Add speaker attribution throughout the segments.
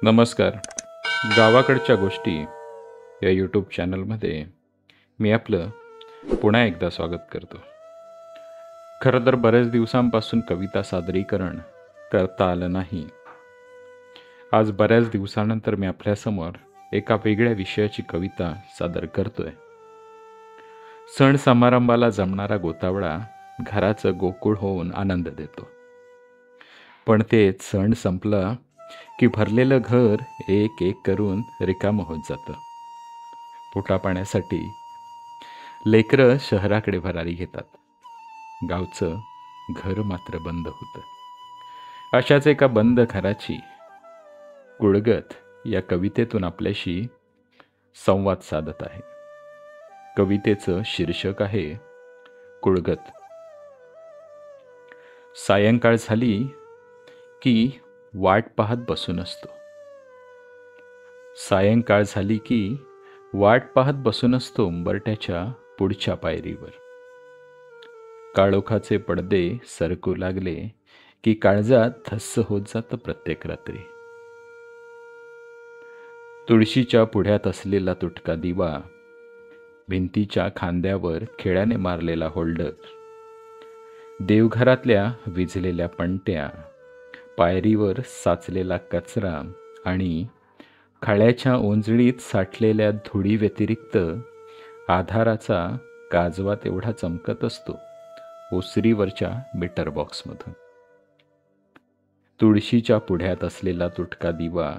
Speaker 1: नमस्कार. गावाकडच्या गोष्टी या यूट्यूब चॅनलमध्ये मी आपलं पुन्हा एकदा स्वागत करतो. खरं तर बऱ्याच दिवसांपासून कविता सादरीकरण करता आलं नाही. आज बऱ्याच दिवसानंतर मी आपल्यासमोर एका वेगळ्या विषयाची कविता सादर करतोय. सण समारंभाला जमणारा गोतावळा घराचं गोकुळ होऊन आनंद देतो. पण तेच सण संपला की भरलेलं घर एक एक करून रिकामं होत जातं. पोटापाण्यासाठी लेकरं शहराकडे भरारी घेतात. गावचं घर मात्र बंद होतं. अशाच एका बंद घराची कुळगत या कवितेतून आपल्याशी संवाद साधत आहे. कवितेचं शीर्षक आहे कुळगत. सायंकाळ झाली की वाट पाहत बसून असतो. सायंकाळ झाली की वाट पाहत बसून असतो उंबरठ्याच्या पुढच्या पायरीवर. काळोखाचे पडदे सरकू लागले की काळजात धस्स होत जातं प्रत्येक रात्री. तुळशीच्या पुढ्यात असलेला तुटका दिवा, भिंतीच्या खांद्यावर खिळ्याने मारलेला होल्डर, देवघरातल्या विझलेल्या पणत्या, पायरीवर साचलेला कचरा आणि खळ्याच्या ओंजळीत साठलेल्या धुळी व्यतिरिक्त आधाराचा काजवा तेवढा चमकत असतो ओसरीवरच्या मीटर बॉक्समधून. तुळशीच्या पुढ्यात असलेला तुटका दिवा,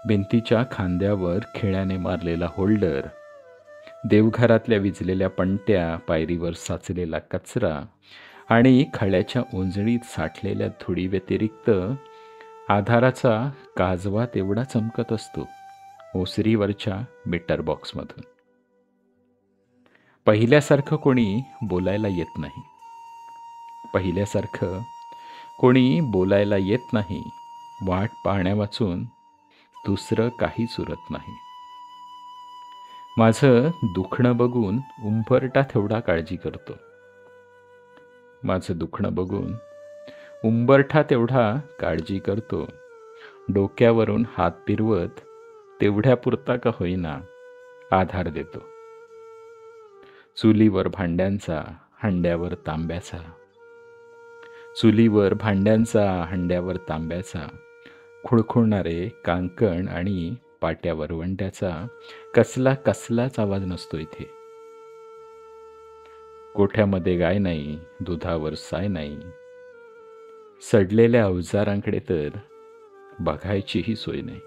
Speaker 1: भिंतीच्या खांद्यावर खिळ्याने मारलेला होल्डर, देवघरातल्या विझलेल्या पणत्या, पायरीवर साचलेला कचरा आणि खळ्याच्या ओंजळीत साठलेल्या धुळी व्यतिरिक्त आधाराचा काजवा तेवढा चमकत असतो ओसरीवरच्या मीटर बॉक्समधून. पहिल्यासारखं कोणी बोलायला येत नाही. पहिल्यासारखं कोणी बोलायला येत नाही. वाट पाहण्या वाचून दुसरं काहीच उरत नाही. माझं दुखणं बघून उंबरठा तेवढा काळजी करतो. माझं दुखणं बघून उंबरठा तेवढा काळजी करतो. डोक्यावरून हात फिरवत तेवढ्यापुरता का होईना आधार देतो. चुलीवर भांड्यांचा, हंड्यावर तांब्याचा, चुलीवर भांड्यांचा, हंड्यावर तांब्याचा, खुळखुळणारे कांकण आणि पाट्यावर वंट्याचा कसलाच आवाज नसतो इथे. गोठ्यामध्ये गाय नाही, दुधावर साय नाही. सडलेल्या अवजारांकडे तर बघायचीही सोय नाही.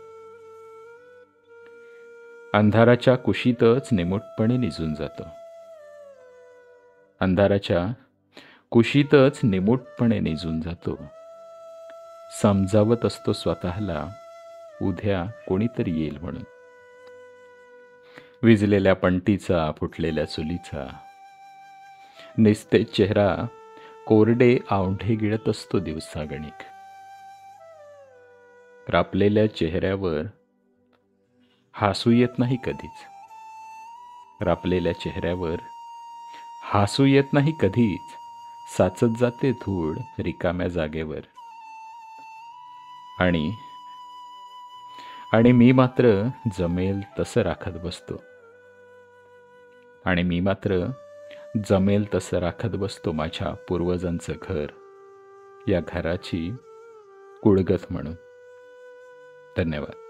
Speaker 1: अंधाराच्या कुशीतच निमूटपणे निजून जातो. अंधाराच्या कुशीतच निमूटपणे निजून जातो. समजावत असतो स्वतःला उद्या कोणीतरी येईल म्हणून. विजलेल्या पणतीचा, फुटलेल्या चुलीचा निस्तेज चेहरा कोरडे आवंढे गिळत असतो दिवसागणिक. रापलेल्या चेहऱ्यावर हसू येत नाही कधीच. रापलेल्या चेहऱ्यावर हसू येत नाही कधीच. साचत जाते धूळ रिकाम्या जागेवर. आणि मी मात्र जमेल तसं राखत बसतो. आणि मी मात्र जमेल तसं राखत बसतो माझ्या पूर्वजांचं घर, या घराची कुळगत म्हणून. धन्यवाद.